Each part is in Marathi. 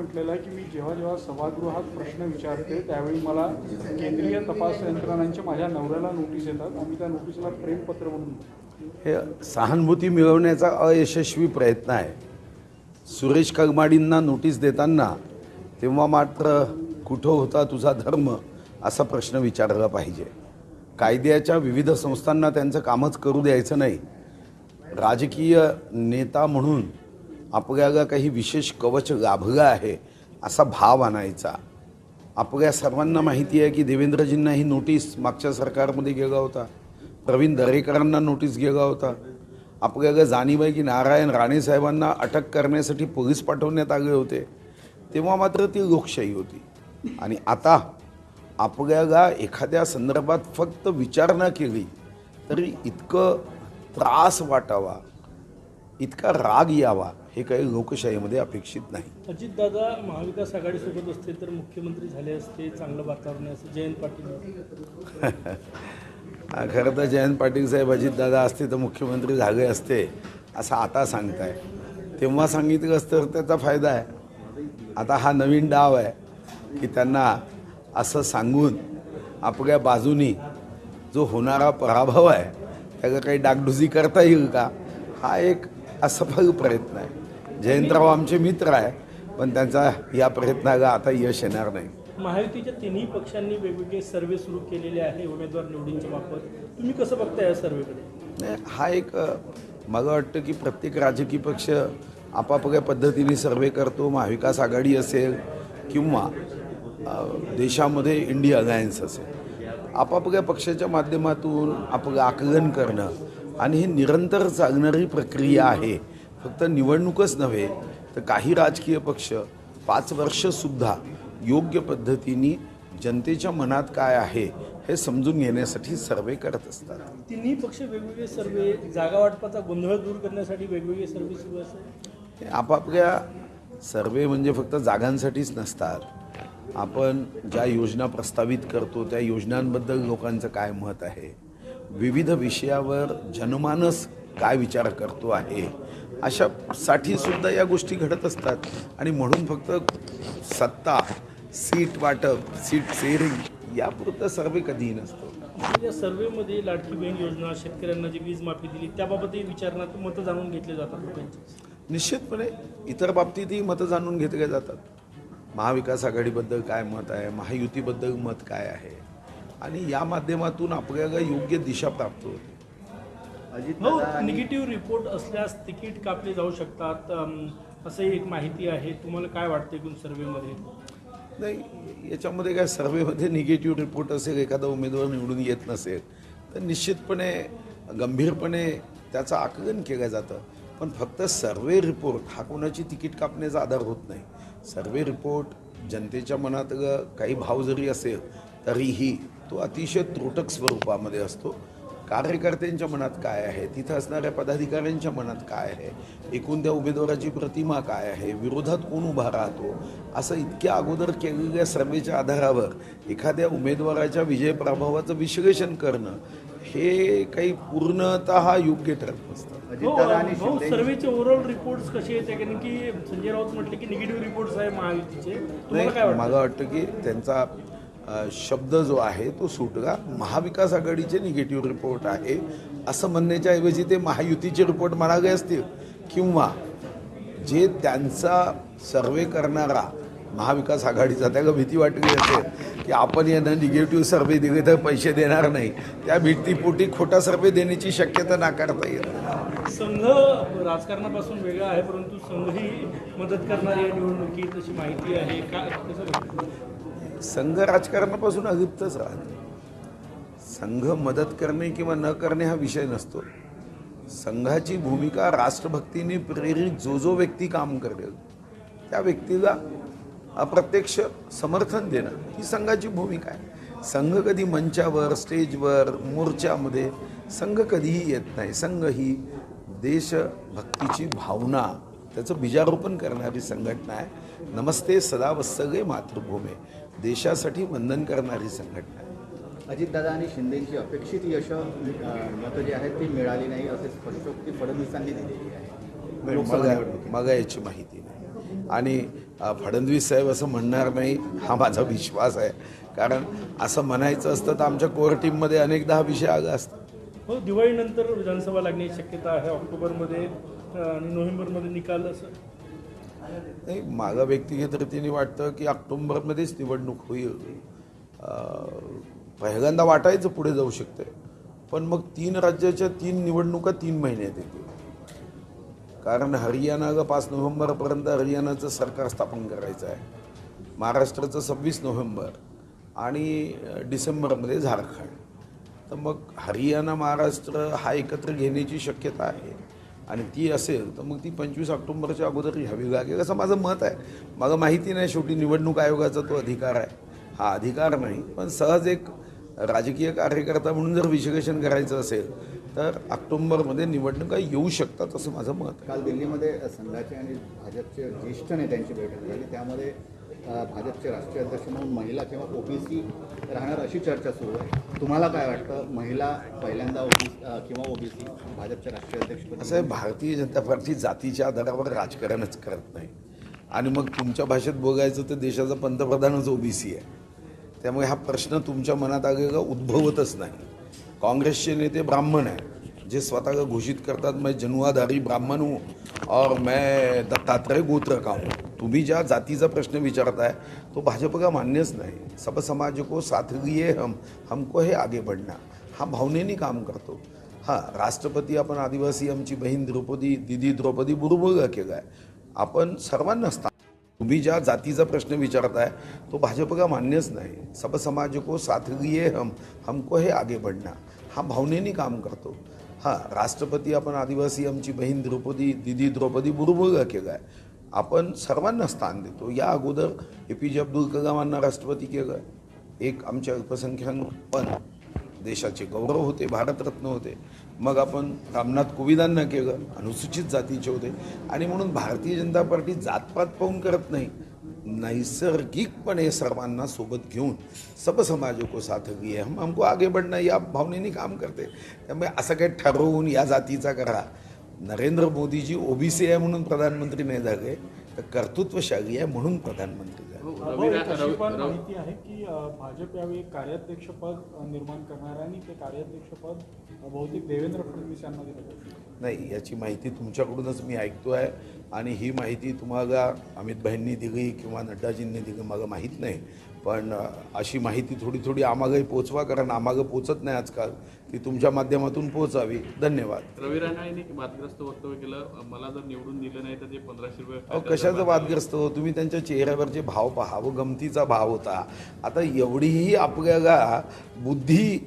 म्हटलेलं आहे की मी जेव्हा जेव्हा सभागृहात प्रश्न विचारते त्यावेळी मला केंद्रीय तपास यंत्रणांच्या माझ्या नवऱ्याला नोटीस येतात. आम्ही त्या नोटीसला प्रेमपत्र म्हणून हे सहानुभूती मिळवण्याचा अयशस्वी प्रयत्न आहे. सुरेश कगमाडींना नोटीस देताना तेव्हा मात्र कुठं होता तुझा धर्म असा प्रश्न विचारला पाहिजे. कायद्याच्या विविध संस्थांना त्यांचं कामच करू द्यायचं नाही. राजकीय नेता म्हणून आपल्याला काही विशेष कवच लाभलं आहे असा भाव आणायचा. आपल्या सर्वांना माहिती आहे की देवेंद्रजींना ही नोटीस मागच्या सरकारमध्ये गेला होता, प्रवीण दरेकरांना नोटीस गेला होता. आपल्याला जाणीव आहे की नारायण राणे साहेबांना अटक करण्यासाठी पोलीस पाठवण्यात आले होते. तेव्हा मात्र ती लोकशाही होती. आणि आता आपल्याला एखाद्या संदर्भात फक्त विचारणा केली तरी इतकं त्रास वाटावा, इतका राग यावा हे काही लोकशाहीमध्ये अपेक्षित नाही. अजितदादा महाविकास आघाडीसोबत असते तर मुख्यमंत्री झाले असते, चांगलं वातावरण असं जयंत पाटील. खरं तर जयंत पाटील साहेब अजितदादा असते तर मुख्यमंत्री झाले असते असं आता सांगताय. तेव्हा सांगितलं असतं तर त्याचा फायदा आहे. आता हा नवीन डाव आहे की त्यांना असं सांगून आपल्या बाजूनी जो होणारा पराभव आहे त्याला काही डागडुजी करता येईल का, हा एक असफल प्रयत्न आहे. जयंतराव आमचे मित्र आहे पण त्यांचा या प्रयत्नाला आता यश येणार नाही. महायुतीच्या तिन्ही पक्षांनी वेगवेगळे सर्वे सुरू केलेले आहे उमेदवार निवडींच्या बाबत. तुम्ही कसं बघताय या सर्वेकडे? नाही, हा एक मला वाटतं की प्रत्येक राजकीय पक्ष आपापल्या पद्धतीने सर्वे करतो. महाविकास आघाडी असेल किंवा देशामध्ये इंडिया अलायन्स असेल, आपापल्या पक्षाच्या माध्यमातून आपलं आकलन करणं आणि ही निरंतर चालणारी प्रक्रिया आहे. फक्त निवडणूकच नव्हे तर काही राजकीय पक्ष 5 वर्षसुद्धा योग्य पद्धतीने जनतेच्या मनात काय आहे हे समजून घेण्यासाठी सर्वे करत असतात. तिन्ही पक्ष वेगवेगळे सर्वे, जागा वाटपाचा गोंधळ दूर करण्यासाठी वेगवेगळे सर्वे सुरू असतात. आपापल्या सर्वे म्हणजे फक्त जागांसाठीच नसतात. आपण ज्या योजना प्रस्तावित करतो त्या योजनांबद्दल लोकांचं काय मत आहे, विविध विषयावर जनमानस काय विचार करतो आहे, अशासाठी सुद्धा या गोष्टी घडत असतात. आणि म्हणून फक्त सत्ता, सीट वाटप, सीट शेअरिंग यापुरतं सर्वे कधीही नसतो. या सर्वेमध्ये लाडकी बहीण योजना, शेतकऱ्यांना जी वीज माफी दिली त्याबाबतही विचारण्यात मतं जाणून घेतले जातात लोकांची. निश्चितपणे इतर बाबतीतही मतं जाणून घेतले जातात. महाविकास आघाडीबद्दल काय मत आहे, महायुतीबद्दल मत काय आहे, आणि या माध्यमातून आपल्याला योग्य दिशा प्राप्त होते. निगेटिव्ह रिपोर्ट असल्यास तिकीट कापले जाऊ शकतात असं एक माहिती आहे. तुम्हाला काय वाटते एकूण सर्वेमध्ये? नाही, याच्यामध्ये काय सर्वेमध्ये निगेटिव्ह रिपोर्ट असेल, एखादा उमेदवार निवडून येत नसेल तर निश्चितपणे गंभीरपणे त्याचं आकलन केलं जातं. पण फक्त सर्वे रिपोर्ट हा कोणाची तिकीट कापण्याचा आधार होत नाही. सर्वे रिपोर्ट जनतेच्या मनात काही भाव जरी असेल तरीही तो अतिशय त्रोटक स्वरूपामध्ये असतो. कार्यकर्त्यांच्या मनात काय आहे, तिथं असणाऱ्या पदाधिकाऱ्यांच्या मनात काय आहे, एकूण त्या उमेदवाराची प्रतिमा काय आहे, विरोधात कोण उभा राहतो, असं इतक्या अगोदर केलेल्या सर्वेच्या आधारावर एखाद्या उमेदवाराच्या विजय प्रभावाचं विश्लेषण करणं हे काही पूर्णतः योग्य ठरत नसतं. सर्वेचे ओव्हरऑल रिपोर्ट्स कसे आहेत? कारण की संजय राऊत म्हटले की निगेटिव्ह रिपोर्ट्स आहे महायुतीचे. नाही, मला वाटतं की त्यांचा शब्द जो आहे तो सुटला. महाविकास आघाडीचे निगेटिव्ह रिपोर्ट आहे असं म्हणण्याच्या ऐवजी ते महायुतीचे रिपोर्ट म्हणाले असतील, किंवा जे त्यांचा सर्वे करणारा महाविकास आघाडीचा त्याला भीती वाटली असेल की आपण यांना निगेटिव्ह सर्वे दिले तर पैसे देणार नाही, त्या भीतीपोटी खोटा सर्वे देण्याची शक्यता नाकारता येत नाही. संघ राजकारणापासून वेगळा आहे परंतु संघही मदत करणारी या निवडणुकीत अशी माहिती आहे का? संघ राजकारणापासून अलिप्तच राहतो. संघ मदत करणे किंवा न करणे हा विषय नसतो. संघाची भूमिका राष्ट्रभक्तीने प्रेरित जो व्यक्ती काम करेल त्या व्यक्तीला अप्रत्यक्ष समर्थन देणं ही संघाची भूमिका आहे. संघ कधी मंचावर, स्टेजवर, मोर्चामध्ये संघ कधीही येत नाही. संघ ही देशभक्तीची भावना, त्याचं बीजारोपण करणारी संघटना आहे. नमस्ते सदा वत्सले मातृभूमे, देशासाठी वंदन करणारी संघटना आहे. अजितदादा आणि शिंदेची अपेक्षित यश मतं जी आहेत ती मिळाली नाही असे स्पष्टोक्ती फडणवीसांनी दिलेली आहे. मला याची माहिती नाही. आणि फडणवीस साहेब असं म्हणणार नाही हा माझा विश्वास आहे. कारण असं म्हणायचं असतं तर आमच्या कोर टीममध्ये अनेकदा हा विषय आला असता. हो, दिवाळीनंतर विधानसभा लागण्याची शक्यता आहे. ऑक्टोबरमध्ये आणि नोव्हेंबरमध्ये निकाल असं. नाही, मला व्यक्तिगत रीतीने वाटतं की ऑक्टोबरमध्येच निवडणूक होईल. पहिल्यांदा वाटायचं पुढे जाऊ शकते, पण मग 3 राज्याच्या 3 निवडणुका 3 महिन्यात येतील. कारण हरियाणाला 5 नोव्हेंबरपर्यंत हरियाणाचं सरकार स्थापन करायचं आहे, महाराष्ट्राचं 26 नोव्हेंबर आणि डिसेंबरमध्ये झारखंड. तर मग हरियाणा महाराष्ट्र हा एकत्र घेण्याची शक्यता आहे आणि ती असेल तर मग ती 25 ऑक्टोबरच्या अगोदर घ्यावी लागेल असं माझं मत आहे. मला माहिती नाही, शेवटी निवडणूक आयोगाचा तो अधिकार आहे, हा अधिकार नाही. पण सहज एक राजकीय कार्यकर्ता म्हणून जर विश्लेषण करायचं असेल तर ऑक्टोबरमध्ये निवडणुका येऊ शकतात असं माझं मत आहे. काल दिल्लीमध्ये संघाचे आणि भाजपचे ज्येष्ठ नेत्यांची बैठक झाली. त्यामध्ये भाजपचे राष्ट्रीय अध्यक्ष म्हणून महिला किंवा ओबीसी राहणार अशी चर्चा सुरू आहे. तुम्हाला काय वाटतं, महिला पहिल्यांदा किंवा ओबीसी भाजपचे राष्ट्रीय अध्यक्ष? असं आहे, भारतीय जनता पार्टी जातीच्या आधारावर राजकारणच करत नाही. आणि मग तुमच्या भाषेत बघायचं तर देशाचा पंतप्रधानच ओबीसी आहे. त्यामुळे हा प्रश्न तुमच्या मनात आलेला उद्भवतच नाही. काँग्रेसचे नेते ब्राह्मण आहे, जे स्वतःला घोषित करतात मैं जनुआधारी ब्राह्मण हूँ और मैं दत्तात्रेय गोत्र का हूँ. तुम्ही ज्या जातीचा प्रश्न विचारताय तो भाजपला मान्यच नाही. सब समाज को साथ लिए हमको हे आगे बढ़ना, हा भावनेने काम करतो. हां, राष्ट्रपती आपण आदिवासी आमची बहीण दिदी द्रौपदी मुर्मूला केला आहे. आपण सर्वांना तुम्ही ज्या जातीचा प्रश्न विचारताय तो भाजपला मान्यच नाही. सब समाज को साथ लिए हमको हे आगे बढ़ना, हा भावनेने काम करतो. हां, राष्ट्रपती आपण आदिवासी आमची बहीण दिदी द्रौपदी मुर्मूला केला आहे. आपण सर्वांना स्थान देतो. या अगोदर APJ अब्दुल कलामांना राष्ट्रपती केलं. एक आमच्या अल्पसंख्याक पण देशाचे गौरव होते, भारतरत्न होते. मग आपण रामनाथ कोविंदांना केलं, अनुसूचित जातीचे होते. आणि म्हणून भारतीय जनता पार्टी जातपात पाहून करत नाही, नैसर्गिकपणे सर्वांना सोबत घेऊन सब समाज को साथ लिए हमको आगे बढ़ना या भावनेने काम करते. त्यामुळे असं काही ठरवून या जातीचा करा. नरेंद्र मोदीजी ओबीसी आहे म्हणून प्रधानमंत्री नाही झाले, तर कर्तृत्वशाली आहे म्हणून प्रधानमंत्री झाले. अशी पण माहिती आहे की भाजप यावेळी एक कार्याध्यक्षपद निर्माण करणार आहे आणि ते कार्याध्यक्षपद बहुतेक देवेंद्र फडणवीस यांना दिलं. नाही, याची माहिती तुमच्याकडूनच मी ऐकतो आहे आणि ही माहिती तुम्हाला अमित भाईंनी दिली किंवा नड्डाजींनी दिली मला माहीत नाही. पण अशी माहिती थोडी थोडी आम्हालाही पोचवा, कारण आम्हाला पोचत नाही आजकाल, ती तुमच्या माध्यमातून पोचावी. धन्यवाद. रवी राणांनी वादग्रस्त वक्तव्य केलं, मला जर निवडून दिलं नाही तर ते 1500 रुपये. अहो, कशाचं वादग्रस्त हो, तुम्ही त्यांच्या चेहऱ्यावरचे भाव पहा, व गमतीचा भाव होता. आता एवढीही आपल्याला बुद्धी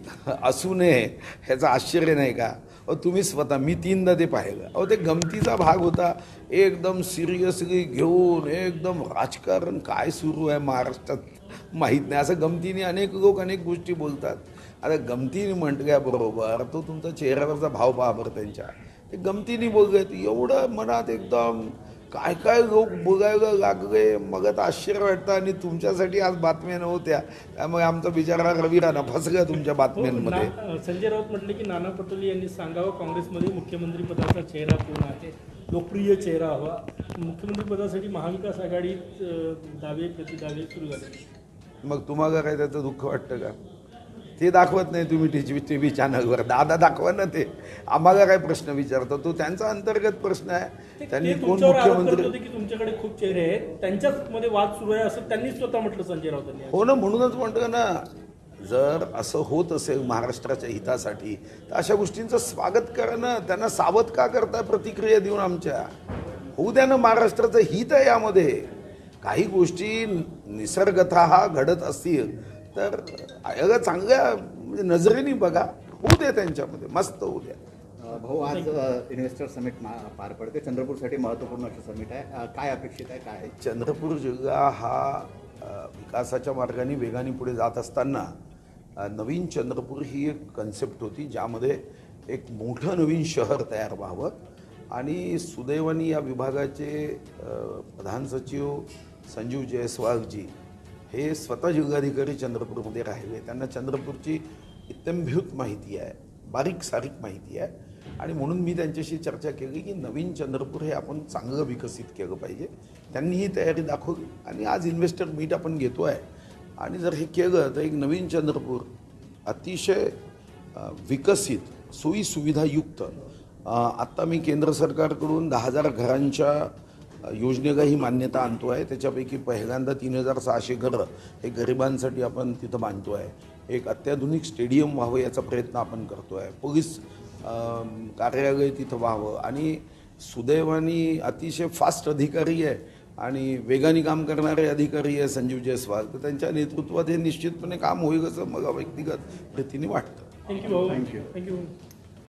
असू नये ह्याचं आश्चर्य नाही का? अहो, तुम्ही स्वतः, मी 3दा ते पाहिलं. अहो, ते गमतीचा भाग होता. एकदम सिरियसली घेऊन एकदम राजकारण काय सुरू आहे महाराष्ट्रात माहीत नाही, असं गमतीने अनेक लोक अनेक गोष्टी बोलतात. आता गमतीने म्हटल्याबरोबर तो तुमचा चेहऱ्यावरचा भाव पहा बरं त्यांच्या, ते गमतीने बोलत एवढं मनात एकदम काय काय लोक बोलायला लागले. मग आता आश्चर्य वाटतं. आणि तुमच्यासाठी आज बातम्या नव्हत्या, त्यामुळे आमचा बिचारा रवी राणा फसला तुमच्या बातम्यांमध्ये. संजय राऊत म्हटले की नाना पटोले यांनी सांगावं काँग्रेसमध्ये मुख्यमंत्री पदाचा चेहरा कोण आहे, लोकप्रिय चेहरा हवा. मुख्यमंत्री पदासाठी महाविकास आघाडीत दावे प्रतिदावे सुरू झाले. मग तुम्हाला काय त्याचं दुःख वाटतं का? ते दाखवत नाही तुम्ही TV चॅनलवर. दादा दाखवा ना, ते आम्हाला काय प्रश्न विचारतो, तो त्यांचा अंतर्गत प्रश्न आहे. त्यांनी कोण मुख्यमंत्री, की तुमच्याकडे खूप चेहरे आहेत, त्यांच्याच मध्ये वाद सुरू आहे असं त्यांनी स्वतः म्हटलं संजय राऊतांनी. हो ना, म्हणूनच म्हणतो ना, जर असं होत असेल महाराष्ट्राच्या हितासाठी तर अशा गोष्टींचं स्वागत करा ना. त्यांना सावध का करता प्रतिक्रिया देऊन? आमच्या होऊ द्या ना, महाराष्ट्राचं हित आहे यामध्ये. काही गोष्टी निसर्गतः घडत असतील तर याला चांगल्या म्हणजे नजरेने बघा, होऊ द्या त्यांच्यामध्ये, मस्त होऊ द्या. भाऊ, आज इन्व्हेस्टर समिट पार पडते. चंद्रपूरसाठी महत्त्वपूर्ण असं समिट आहे. काय अपेक्षित आहे, काय आहे? चंद्रपूर जिल्हा हा विकासाच्या मार्गाने वेगाने पुढे जात असताना नवीन चंद्रपूर ही एक कन्सेप्ट होती, ज्यामध्ये एक मोठं नवीन शहर तयार व्हावं. आणि सुदैवाने या विभागाचे प्रधान सचिव संजीव जयस्वालजी हे स्वतः जिल्हाधिकारी चंद्रपूरमध्ये राहिले. त्यांना चंद्रपूरची इत्यंभूत माहिती आहे, बारीक सारीक माहिती आहे. आणि म्हणून मी त्यांच्याशी चर्चा केली की नवीन चंद्रपूर हे आपण चांगलं विकसित केलं पाहिजे. त्यांनी ही तयारी दाखवली आणि आज इन्व्हेस्टर मीट आपण घेतो आहे आणि जर हे केलं तर एक नवीन चंद्रपूर अतिशय विकसित सोयीसुविधायुक्त आत्ता मी केंद्र सरकारकडून 10,000 घरांच्या योजनेलाही मान्यता आणतो आहे. त्याच्यापैकी पहिल्यांदा 3,600 घरं हे गरिबांसाठी आपण तिथं बांधतो आहे. एक अत्याधुनिक स्टेडियम व्हावं याचा प्रयत्न आपण करतो आहे. पोलीस कार्यालय तिथं व्हावं आणि सुदैवाने अतिशय फास्ट अधिकारी आहे आणि वेगाने काम करणारे अधिकारी आहे संजीव जयस्वाल. तर त्यांच्या नेतृत्वात हे निश्चितपणे काम होईल असं मला व्यक्तिगत रीतीने वाटतं. थँक्यू.